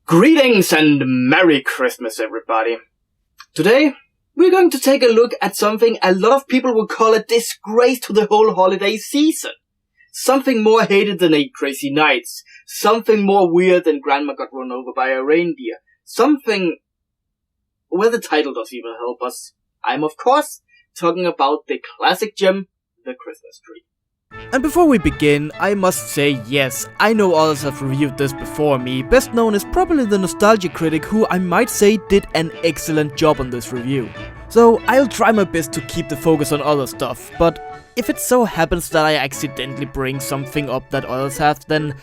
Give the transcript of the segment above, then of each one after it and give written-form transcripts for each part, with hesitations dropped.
Greetings and Merry Christmas, everybody. Today, we're going to take a look at something a lot of people would call a disgrace to the whole holiday season. Something more hated than 8 Crazy Nights. Something more weird than Grandma got run over by a reindeer. Something where the title doesn't even help us. I'm, of course, talking about the classic gem, the Christmas tree. And before we begin, I must say yes, I know others have reviewed this before me, best known as probably the Nostalgia Critic, who I might say did an excellent job on this review. So I'll try my best to keep the focus on other stuff, but if it so happens that I accidentally bring something up that others have, then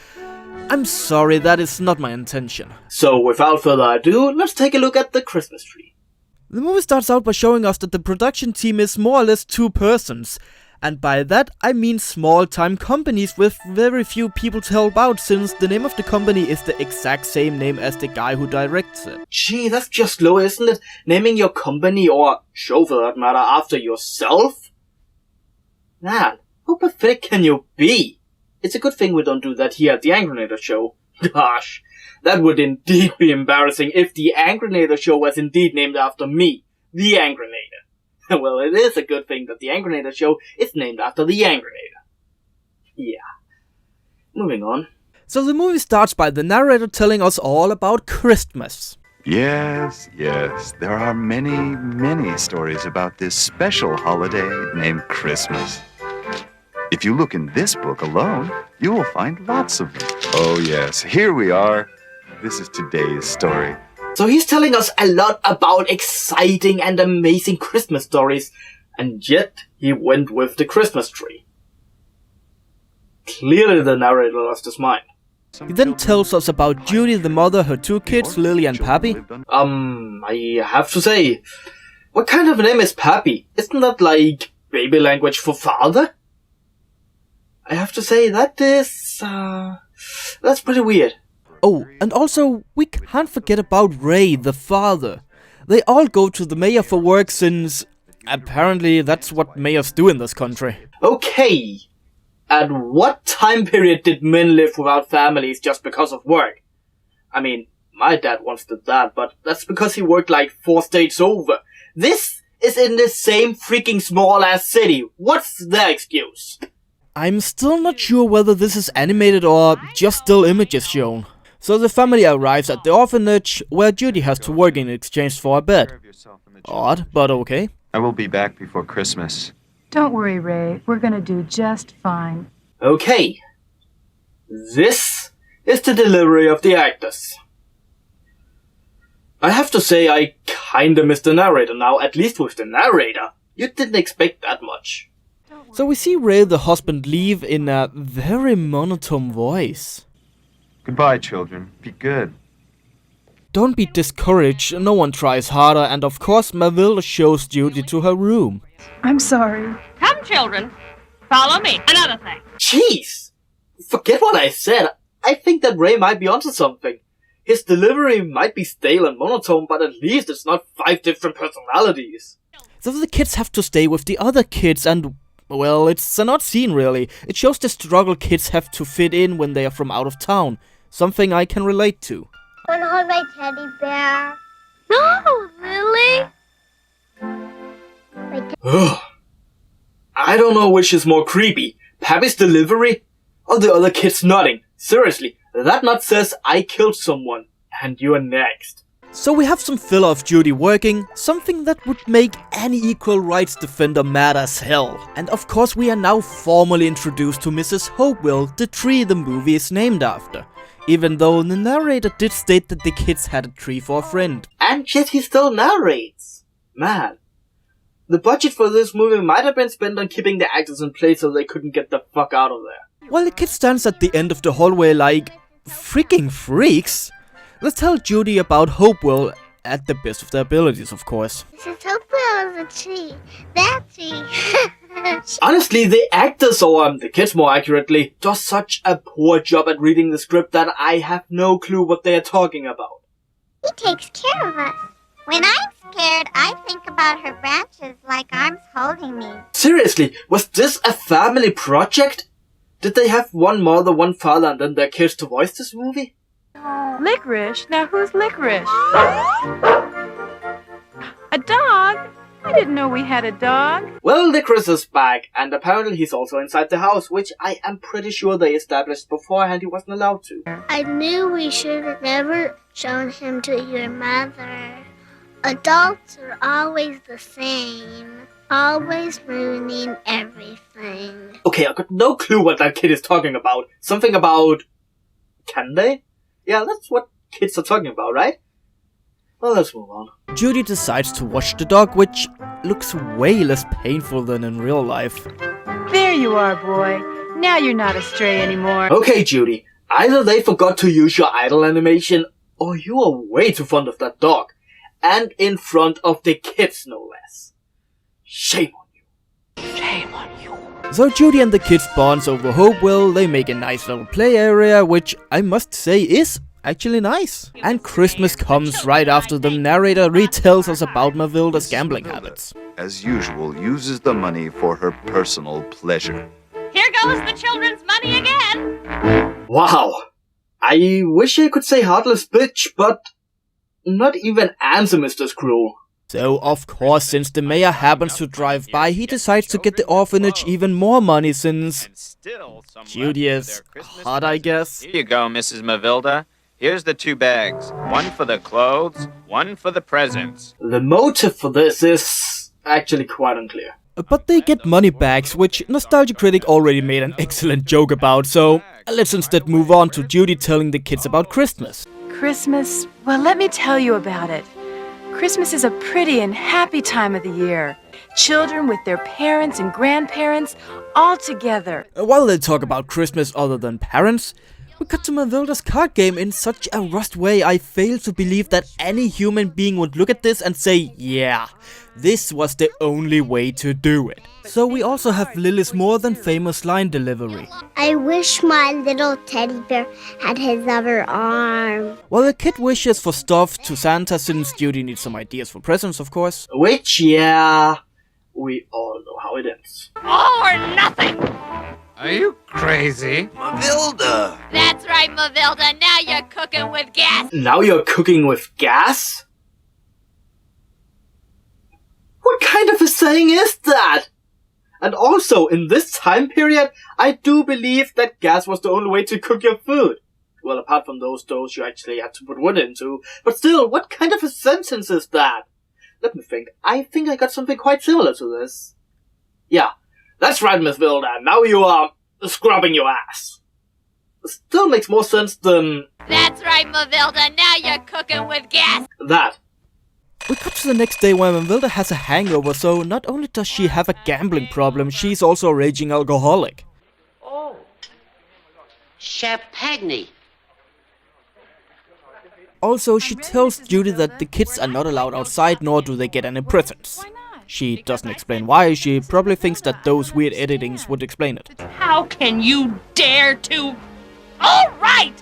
I'm sorry, that is not my intention. So without further ado, let's take a look at the Christmas tree. The movie starts out by showing us that the production team is more or less 2 persons. And by that, I mean small-time companies with very few people to help out, since the name of the company is the exact same name as the guy who directs it. Gee, that's just low, isn't it? Naming your company, or show for that matter, after yourself? Man, how pathetic can you be? It's a good thing we don't do that here at the Angrynator-show. Gosh, that would indeed be embarrassing if the Angrynator-show was indeed named after me, the Angrynator. Well, it is a good thing that the Angrynator-show is named after the Angrynator. Yeah. Moving on. So the movie starts by the narrator telling us all about Christmas. Yes, there are many stories about this special holiday named Christmas. If you look in this book alone, you will find lots of them. Oh yes, here we are. This is today's story. So he's telling us a lot about exciting and amazing Christmas stories, and yet he went with the Christmas tree. Clearly the narrator lost his mind. He then tells us about Judy, the mother, her 2 kids, Lily and Pappy. I have to say, what kind of name is Pappy? Isn't that like baby language for father? I have to say, that is, that's pretty weird. Oh, and also, we can't forget about Ray, the father. They all go to the mayor for work since apparently that's what mayors do in this country. Okay, at what time period did men live without families just because of work? I mean, my dad once did that, but that's because he worked like 4 states over. This is in the same freaking small ass city. What's their excuse? I'm still not sure whether this is animated or just still images shown. So the family arrives at the orphanage, where Judy has to work in exchange for a bed. Odd, but okay. I will be back before Christmas. Don't worry, Ray. We're gonna do just fine. Okay. This is the delivery of the actors. I have to say, I kinda miss the narrator now, at least with the narrator. You didn't expect that much. So we see Ray, the husband, leave in a very monotone voice. Goodbye, children. Be good. Don't be discouraged, no one tries harder, and of course Melville shows Judy to her room. I'm sorry. Come, children. Follow me. Another thing. Jeez! Forget what I said. I think that Ray might be onto something. His delivery might be stale and monotone, but at least it's not 5 different personalities. So the kids have to stay with the other kids, and well, it's an odd scene really. It shows the struggle kids have to fit in when they are from out of town. Something I can relate to. Wanna hold my teddy bear? No, Lily. Ugh. I don't know which is more creepy. Pappy's delivery or the other kids nodding. Seriously, that nod says I killed someone and you're next. So we have some filler of Judy working, something that would make any equal rights defender mad as hell. And of course we are now formally introduced to Mrs. Hopewell, the tree the movie is named after. Even though the narrator did state that the kids had a tree for a friend. And yet he still narrates. Man. The budget for this movie might have been spent on keeping the actors in place so they couldn't get the fuck out of there. While the kid stands at the end of the hallway like freaking freaks. Let's tell Judy about Hopewell at the best of their abilities, of course. Mrs. Hopewell is a tree. That tree. Honestly, the actors, or the kids more accurately, does such a poor job at reading the script that I have no clue what they are talking about. He takes care of us. When I'm scared, I think about her branches like arms holding me. Seriously, was this a family project? Did they have one mother, one father, and then their kids to voice this movie? Licorice? Now who's Licorice? A dog? I didn't know we had a dog. Well, Licorice is back, and apparently he's also inside the house, which I am pretty sure they established beforehand he wasn't allowed to. I knew we should have never shown him to your mother. Adults are always the same, always ruining everything. Okay, I got no clue what that kid is talking about. Something about... Can they? Yeah, that's what kids are talking about, right? Well, let's move on. Judy decides to watch the dog, which looks way less painful than in real life. There you are, boy. Now you're not a stray anymore. Okay, Judy. Either they forgot to use your idle animation, or you are way too fond of that dog. And in front of the kids, no less. Shame on you. Shame on you. So Judy and the kids bonds over Hopewell. They make a nice little play area, which I must say is actually nice. And Christmas comes right after the narrator retells us about Mavilda's gambling habits. As usual, uses the money for her personal pleasure. Here goes the children's money again. Wow. I wish I could say heartless bitch, but not even Ansem is this cruel. So, of course, since the mayor happens to drive by, he decides to get the orphanage even more money since Judy is hot, I guess. Here you go, Mrs. Mavilda. Here's the 2 bags. One for the clothes, one for the presents. The motive for this is actually quite unclear. But they get money bags, which Nostalgia Critic already made an excellent joke about, so let's instead move on to Judy telling the kids about Christmas. Christmas? Well, let me tell you about it. Christmas is a pretty and happy time of the year. Children with their parents and grandparents all together. While they talk about Christmas other than parents, we cut to Mavilda's card game in such a rushed way I fail to believe that any human being would look at this and say, yeah, this was the only way to do it. So we also have Lily's more than famous line delivery. I wish my little teddy bear had his other arm. While the kid wishes for stuff to Santa since Judy needs some ideas for presents, of course. Which, yeah, we all know how it ends. All or nothing. Are you crazy? Mavilda! That's right, Mavilda. Now you're cooking with gas. Now you're cooking with gas? What kind of a saying is that? And also, in this time period, I do believe that gas was the only way to cook your food. Well, apart from those stoves you actually had to put wood into. But still, what kind of a sentence is that? Let me think. I think I got something quite similar to this. Yeah, that's right, Miss Vilda. Now you are scrubbing your ass. Still makes more sense than... That's right, Mavilda. Now you're cooking with gas. that. We cut to the next day where Mavilda has a hangover, so not only does she have a gambling problem, she's also a raging alcoholic. Oh, Chef Pagny. Also, she tells Judy that the kids are not allowed outside, nor do they get any presents. She doesn't explain why, she probably thinks that those weird editings would explain it. How can you dare to... All right!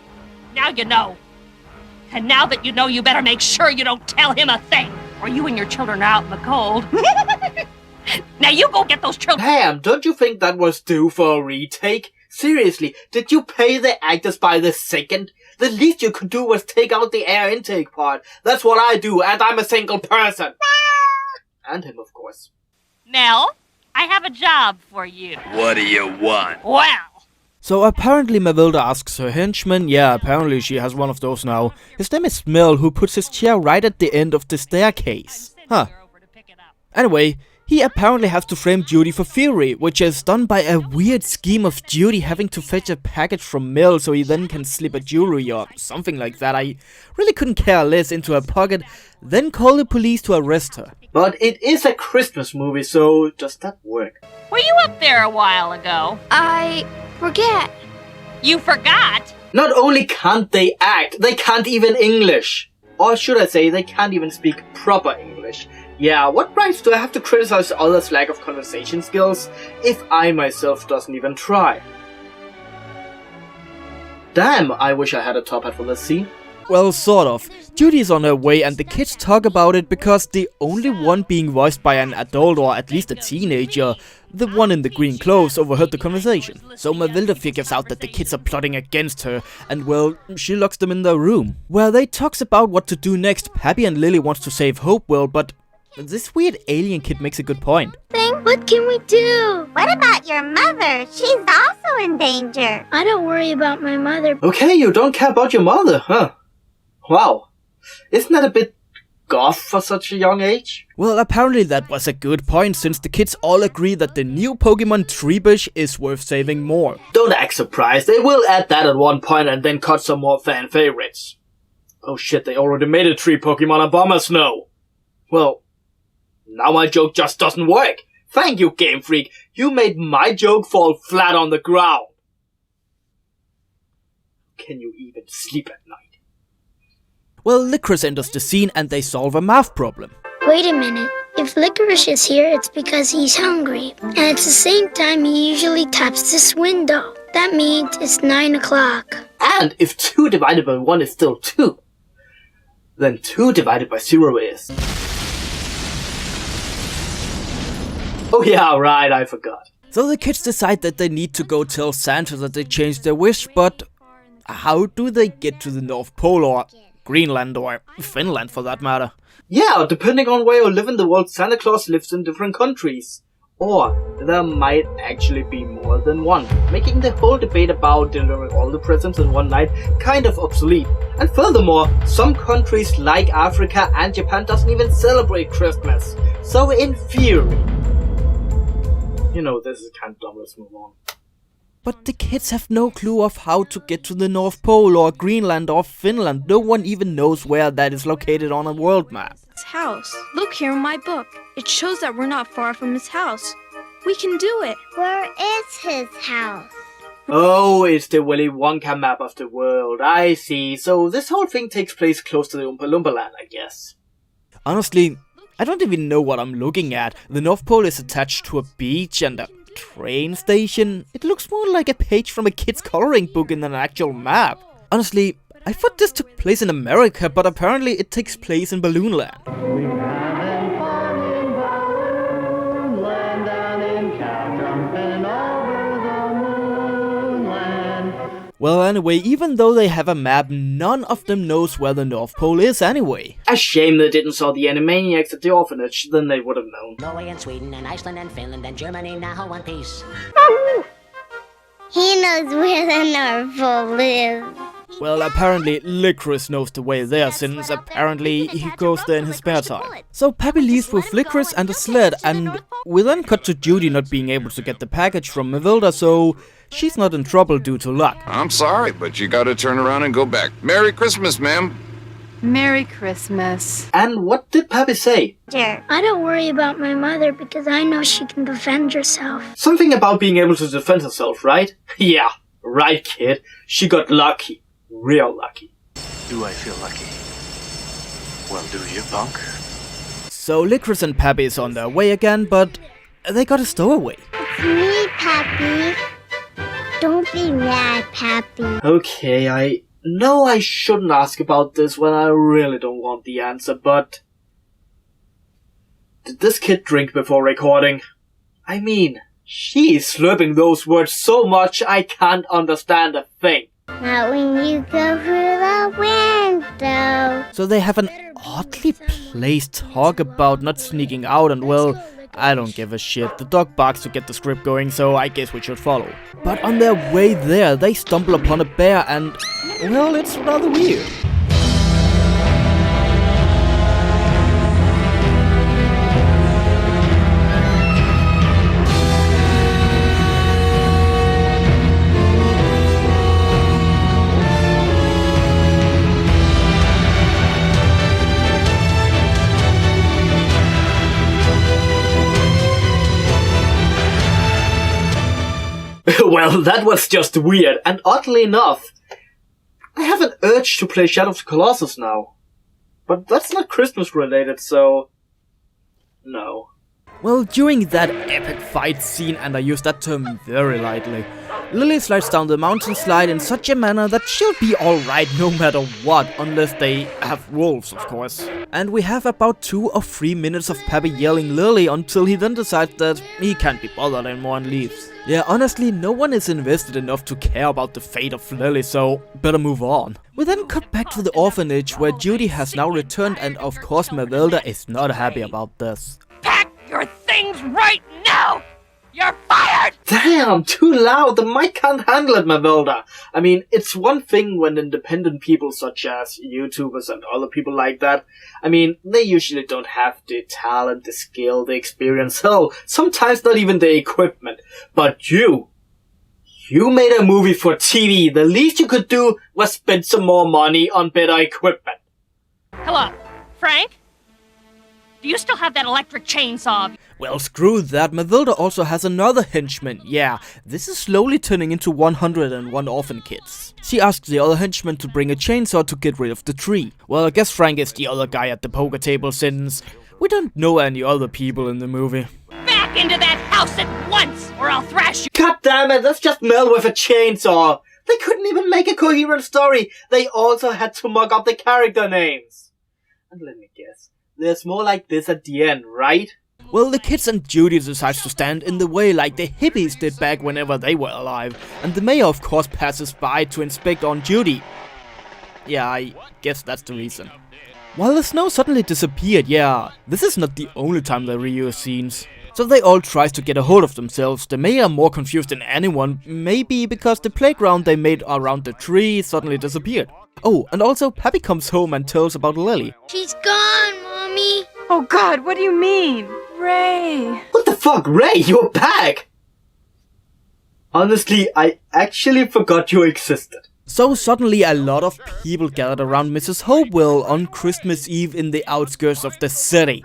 Now you know. And now that you know, you better make sure you don't tell him a thing, or you and your children are out in the cold. Now you go get those children. Damn, don't you think that was due for a retake? Seriously, did you pay the actors by the second? The least you could do was take out the air intake part. That's what I do, and I'm a single person. And him, of course. Mel, I have a job for you. What do you want? Well, So apparently Mavilda asks her henchman, yeah, apparently she has one of those now. His name is Mel, who puts his chair right at the end of the staircase. Huh. Anyway, he apparently has to frame Judy for fury, which is done by a weird scheme of Judy having to fetch a package from Mel so he then can slip a jewelry or something like that. I really couldn't care less into her pocket, then call the police to arrest her. But it is a Christmas movie, so does that work? were you up there a while ago? I forget. You forgot? Not only can't they act, they can't even English. Or should I say, they can't even speak proper English. Yeah, what rights do I have to criticize others' lack of conversation skills if I myself doesn't even try? Damn, I wish I had a top hat for this scene. Well, sort of. Judy's on her way and the kids talk about it because the only one being voiced by an adult or at least a teenager, the one in the green clothes, overheard the conversation. So Matilda figures out that the kids are plotting against her and, well, she locks them in their room, where they talks about what to do next. Pappy and Lily wants to save Hopewell, but this weird alien kid makes a good point. What can we do? What about your mother? She's also in danger. I don't worry about my mother. Okay, you don't care about your mother, huh? Wow. Isn't that a bit goth for such a young age? Well, apparently that was a good point, since the kids all agree that the new Pokemon Treebush is worth saving more. Don't act surprised, they will add that at one point and then cut some more fan favorites. Oh shit, they already made a tree Pokemon on Bomber Snow. Well, now my joke just doesn't work. Thank you, Game Freak. You made my joke fall flat on the ground. Can you even sleep at night? Well, Licorice enters the scene and they solve a math problem. Wait a minute. If Licorice is here, it's because he's hungry. And it's the same time he usually taps this window. That means it's 9 o'clock. And if 2 divided by 1 is still 2, then 2 divided by 0 is... Oh yeah, right, I forgot. So the kids decide that they need to go tell Santa that they changed their wish, but how do they get to the North Pole or Greenland or Finland for that matter? Yeah, depending on where you live in the world, Santa Claus lives in different countries. Or there might actually be more than one, making the whole debate about delivering all the presents in one night kind of obsolete. And furthermore, some countries like Africa and Japan doesn't even celebrate Christmas. So in theory... You know, this is kind of dumb, let's move on. But the kids have no clue of how to get to the North Pole or Greenland or Finland. No one even knows where that is located on a world map. His house. Look here in my book. It shows that we're not far from his house. We can do it. Where is his house? Oh, it's the Willy Wonka map of the world. I see. So this whole thing takes place close to the Oompa Loompa land, I guess. Honestly, I don't even know what I'm looking at. The North Pole is attached to a beach and a train station. It looks more like a page from a kid's coloring book than an actual map. Honestly, I thought this took place in America, but apparently it takes place in Balloon Land. Well, anyway, even though they have a map, none of them knows where the North Pole is anyway. A shame they didn't saw the Animaniacs at the orphanage, then they would have known. Norway and Sweden and Iceland and Finland and Germany now one piece. He knows where the North Pole is. Well, apparently Licorice knows the way there, since apparently he goes there in his spare time. So Pappy leaves with Licorice and a sled, and we then cut to Judy not being able to get the package from Matilda, so she's not in trouble due to luck. I'm sorry, but you gotta turn around and go back. Merry Christmas, ma'am. Merry Christmas. And what did Pappy say? I don't worry about my mother because I know she can defend herself. Something about being able to defend herself, right? Yeah, right, kid. She got lucky. Real lucky. Do I feel lucky? Well, do you, punk? So Licorice and Pappy is on their way again, but they got a stowaway. It's me, Pappy. Don't be mad, Pappy. Okay, I know I shouldn't ask about this when I really don't want the answer, but... Did this kid drink before recording? I mean, she's slurping those words so much I can't understand a thing. Not when you go through the window. So they have an oddly placed talk about not sneaking out, and well, I don't give a shit. The dog barks to get the script going, so I guess we should follow. But on their way there, they stumble upon a bear and, well, it's rather weird. Well, that was just weird, and oddly enough, I have an urge to play Shadow of the Colossus now. But that's not Christmas related, so... no. Well, during that epic fight scene, and I use that term very lightly, Lily slides down the mountain slide in such a manner that she'll be alright no matter what, unless they have wolves, of course. And we have about 2 or 3 minutes of Pappy yelling Lily until he then decides that he can't be bothered anymore and leaves. Yeah, honestly, no one is invested enough to care about the fate of Lily, so better move on. We then cut back to the orphanage where Judy has now returned, and of course Mavilda is not happy about this. Pack your things right now! You're fired! Damn, too loud. The mic can't handle it, Mavilda. I mean, it's one thing when independent people such as YouTubers and other people like that, I mean, they usually don't have the talent, the skill, the experience, hell, sometimes not even the equipment. But you made a movie for TV. The least you could do was spend some more money on better equipment. Hello, Frank? Do you still have that electric chainsaw? Well, screw that, Mavilda also has another henchman. Yeah, this is slowly turning into 101 orphan kids. She asks the other henchman to bring a chainsaw to get rid of the tree. Well, I guess Frank is the other guy at the poker table since we don't know any other people in the movie. Back into that house at once, or I'll thrash you! God damn it, that's just Mel with a chainsaw. They couldn't even make a coherent story. They also had to mug up the character names. And let me guess, there's more like this at the end, right? Well, the kids and Judy decides to stand in the way like the hippies did back whenever they were alive, and the mayor of course passes by to inspect on Judy. Yeah, I guess that's the reason. While the snow suddenly disappeared, yeah, this is not the only time they reuse scenes. So they all try to get a hold of themselves. The mayor more confused than anyone, maybe because the playground they made around the tree suddenly disappeared. Oh, and also Pappy comes home and tells about Lily. She's gone, Mommy. Oh God, what do you mean? Ray. What the fuck, Ray? You're back! Honestly, I actually forgot you existed. So suddenly a lot of people gathered around Mrs. Hopewell on Christmas Eve in the outskirts of the city.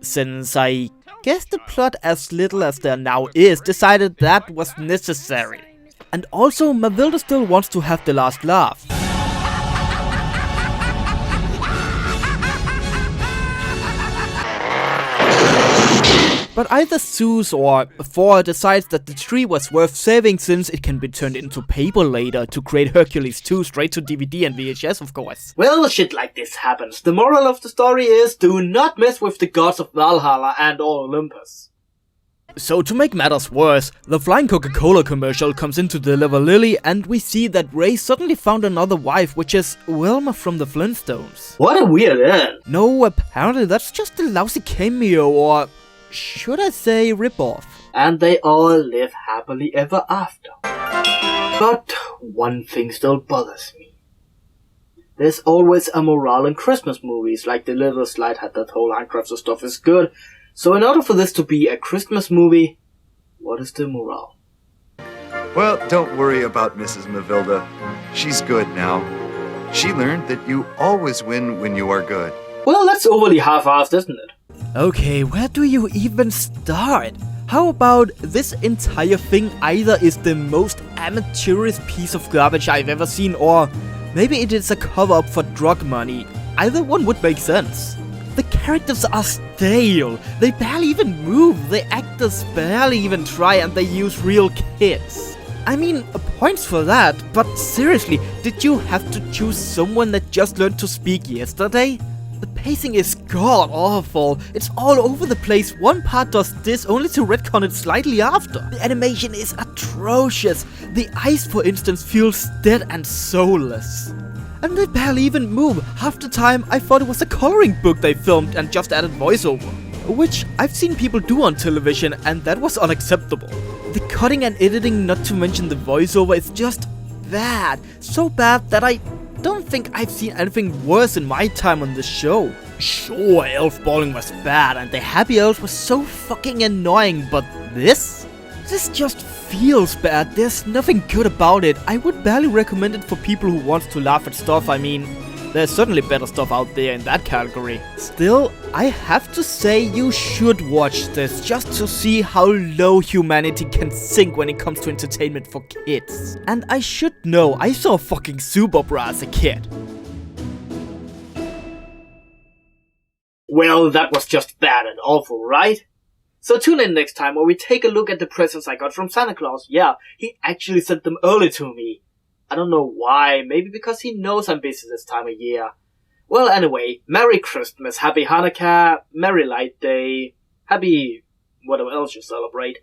Since I guess the plot, as little as there now is, decided that was necessary. And also, Mavilda still wants to have the last laugh. But either Zeus or Thor decides that the tree was worth saving since it can be turned into paper later to create Hercules 2 straight to DVD and VHS, of course. Well, shit like this happens. The moral of the story is, do not mess with the gods of Valhalla and or Olympus. So to make matters worse, the flying Coca-Cola commercial comes in to deliver Lily, and we see that Ray suddenly found another wife, which is Wilma from the Flintstones. What a weird end. No, apparently that's just a lousy cameo, or should I say ripoff. And they all live happily ever after. But one thing still bothers me. There's always a morale in Christmas movies, like the little slide had that whole handcrafted stuff is good. So in order for this to be a Christmas movie, what is the morale? Well, don't worry about Mrs. Mavilda. She's good now. She learned that you always win when you are good. Well, that's overly half-assed, isn't it? Okay, where do you even start? How about this entire thing either is the most amateurish piece of garbage I've ever seen, or maybe it is a cover-up for drug money. Either one would make sense. The characters are stale, they barely even move, the actors barely even try, and they use real kids. I mean, points for that, but seriously, did you have to choose someone that just learned to speak yesterday? The pacing is god-awful, it's all over the place, one part does this only to retcon it slightly after. The animation is atrocious, the ice for instance feels dead and soulless. And they barely even move, half the time I thought it was a coloring book they filmed and just added voiceover. Which I've seen people do on television, and that was unacceptable. The cutting and editing, not to mention the voiceover, is just bad. So bad that I don't think I've seen anything worse in my time on this show. Sure, elf balling was bad and the happy elves was so fucking annoying, but this just feels bad. There's nothing good about it. I would barely recommend it for people who want to laugh at stuff. I mean, there's certainly better stuff out there in that category. Still, I have to say you should watch this just to see how low humanity can sink when it comes to entertainment for kids. And I should know, I saw fucking soap opera as a kid. Well, that was just bad and awful, right? So tune in next time where we take a look at the presents I got from Santa Claus. Yeah, he actually sent them early to me. I don't know why, maybe because he knows I'm busy this time of year. Well, anyway, Merry Christmas, Happy Hanukkah, Merry Light Day, Happy whatever else you celebrate.